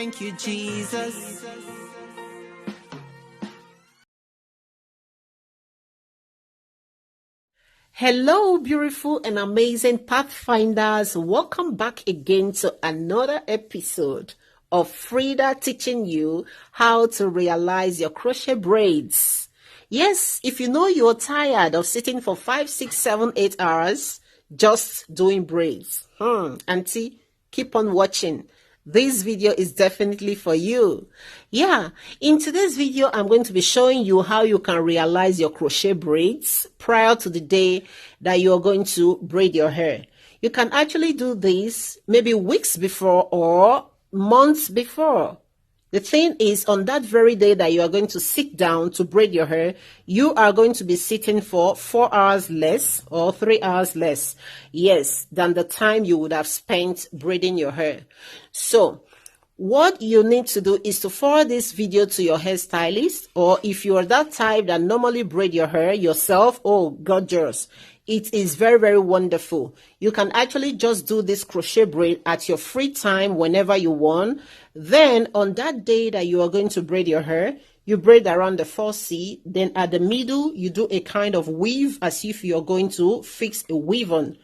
thank you, Jesus. Hello, beautiful and amazing pathfinders. Welcome back again to another episode of Frieda teaching you how to realize your crochet braids. Yes, if you know you're tired of sitting for 5, 6, 7, 8 hours just doing braids, auntie, keep on watching. This video is definitely for you. Yeah, in today's video, I'm going to be showing you how you can realize your crochet braids prior to the day that you're going to braid your hair. You can actually do this maybe weeks before or months before. The thing is, on that very day that you are going to sit down to braid your hair, you are going to be sitting for 4 hours less or 3 hours less, yes, than the time you would have spent braiding your hair. So what you need to do is to forward this video to your hairstylist, or if you are that type that normally braid your hair yourself, oh, gorgeous. It is very, very wonderful. You can actually just do this crochet braid at your free time whenever you want. Then on that day that you are going to braid your hair, you braid around the 4C. Then at the middle, you do a kind of weave as if you're going to fix a weave on.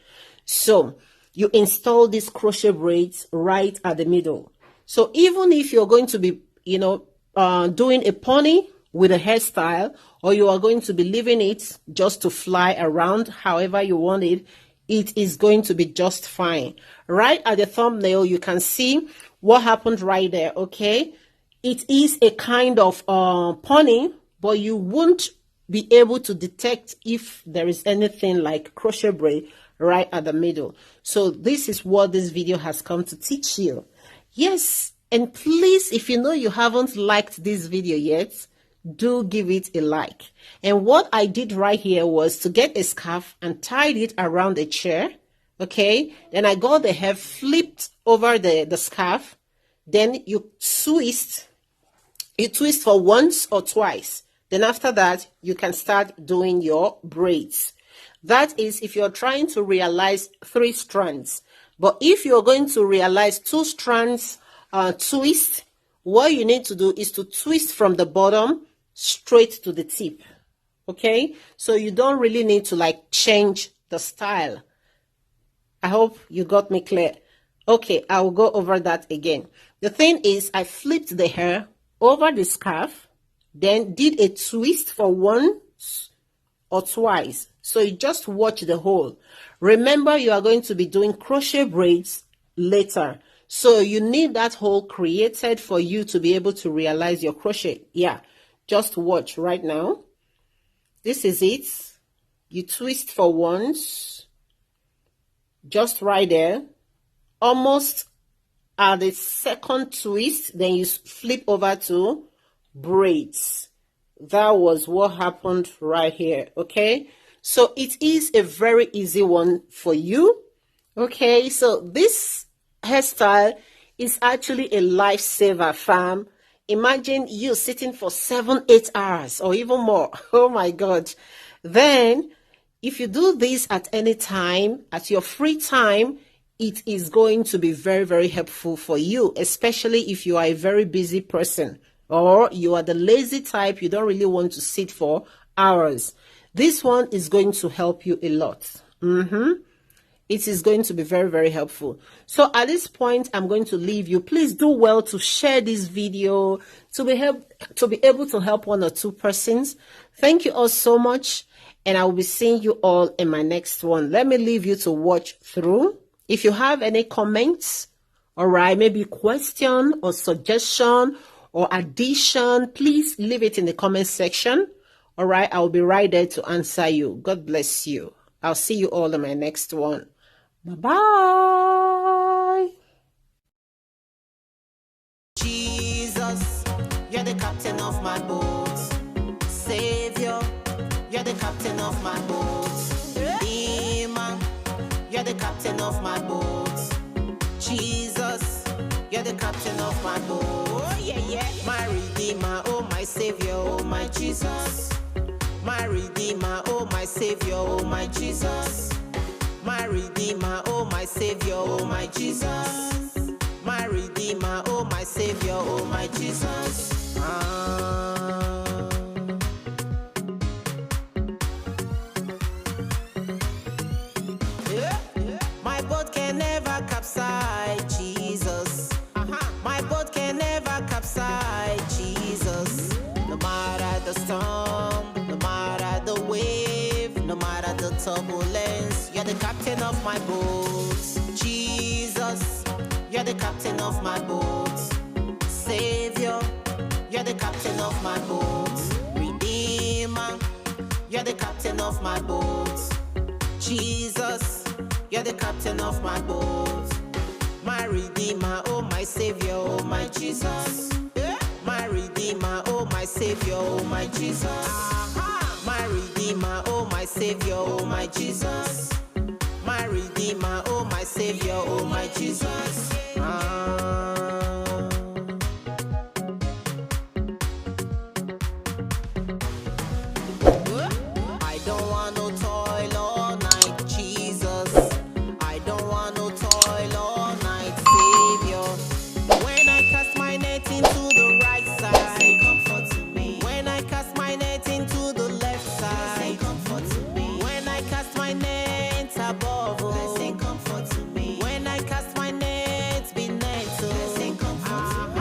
So you install these crochet braids right at the middle. So even if you're going to be, doing a pony with a hairstyle, or you are going to be leaving it just to fly around however you want it, it is going to be just fine. Right at the thumbnail, you can see what happened right there, okay? It is a kind of pony, but you won't be able to detect if there is anything like crochet braid right at the middle. So this is what this video has come to teach you. Yes, and please, if you know you haven't liked this video yet, do give it a like. And what I did right here was to get a scarf and tied it around a chair, okay? Then I got the hair flipped over the scarf. Then you twist for once or twice. Then after that, you can start doing your braids. That is if you're trying to realize 3 strands. But if you're going to realize 2 strands twist, what you need to do is to twist from the bottom straight to the tip, okay? So you don't really need to like change the style. I hope you got me clear. Okay, I will go over that again. The thing is, I flipped the hair over the scarf, then did a twist for once or twice. So you just watch the whole. Remember, you are going to be doing crochet braids later. So you need that hole created for you to be able to realize your crochet. Yeah, just watch right now. This is it. You twist for once, just right there. Almost at the second twist, then you flip over to braids. That was what happened right here, okay? So it is a very easy one for you, okay? So this hairstyle is actually a lifesaver, fam. Imagine you sitting for 7, 8 hours or even more. Oh my God. Then if you do this at any time, at your free time, it is going to be very, very helpful for you, especially if you are a very busy person or you are the lazy type, you don't really want to sit for hours. This one is going to help you a lot. It is going to be very, very helpful. So at this point, I'm going to leave you. Please do well to share this video to be able to help 1 or 2 persons. Thank you all so much. And I will be seeing you all in my next one. Let me leave you to watch through. If you have any comments, all right, maybe question or suggestion or addition, please leave it in the comment section. All right, I'll be right there to answer you. God bless you. I'll see you all in my next one. Bye-bye. Jesus, you're the captain of my boat. Savior, you're the captain of my boat. Iman, you're the captain of my boat. Jesus, you're the captain of my boat. Oh, yeah, yeah. My Redeemer, oh, my Savior, oh, my Jesus. My Redeemer, oh, my Savior, oh, my Jesus. My Redeemer, oh, my Savior, oh, my Jesus. my Redeemer, oh my Savior, oh my Jesus. My boat can never capsize, Jesus. My boat can never capsize, Jesus. No matter the storm, no matter the wave, no matter the turbulence, you're the captain of my boat. Jesus, you're the captain of my boat. Savior, you're the captain of my boat. Redeemer, you're the captain of my boat. Jesus, you're the captain of my boat. My Redeemer, oh my Savior, oh my Jesus. My Redeemer, oh my Savior, oh my Jesus. My Redeemer, oh my Savior, oh my Jesus. My Redeemer, oh my Savior, oh my Jesus. I don't want no toil all night, Jesus. I don't want no toil all night, Savior. When I cast my net into the right side, comfort to me. When I cast my net into the left side, comfort to me. When I cast my net above, blessing, comfort to me. When I cast my net beneath, blessing, comfort to me.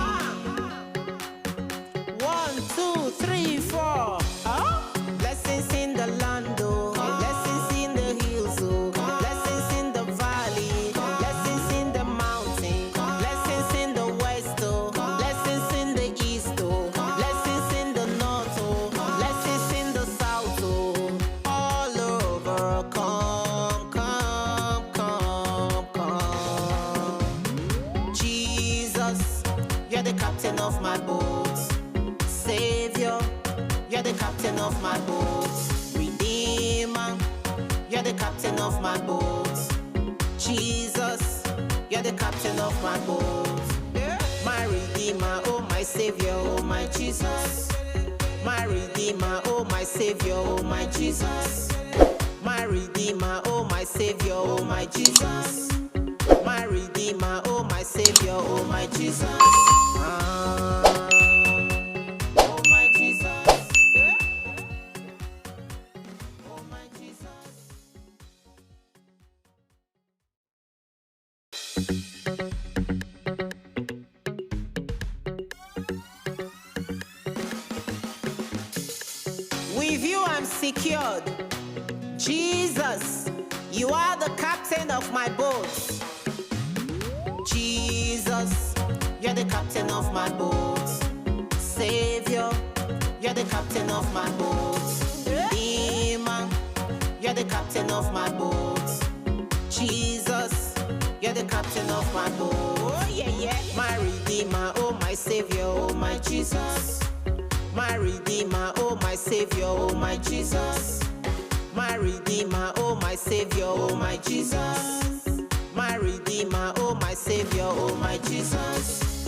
1, 2, 3, 4. Blessings in the land, oh. Blessings in the hills, oh. Blessings in the valley. Blessings in the mountain. Blessings in the west, oh. Blessings in the east, oh. Blessings in the north, oh. Blessings in the south, oh. All over, come, come, come, come. Jesus, you're the captain of my boat. Savior, you're the captain of my boat. Redeemer, you're the captain of my boat. Jesus, you're the captain of my boat. My Redeemer, oh my Savior, oh my Jesus. My Redeemer, oh my Savior, oh my Jesus. My Redeemer, oh my Savior, oh my Jesus. My Redeemer, oh my Savior, oh my Jesus. Oh my Jesus. Oh my Jesus. With you I'm secured. Jesus, you are the captain of my boat. Jesus, you're the captain of my boat. Savior, you're the captain of my boat. Redeemer, you're the captain of my boat. Jesus, you're the captain of my boat. Oh yeah, yeah. My Redeemer, oh my Savior, oh my Jesus. My Redeemer, oh my Savior, oh my Jesus. My Redeemer, oh my Savior, oh my Jesus. My Redeemer, oh my Savior, oh my Jesus.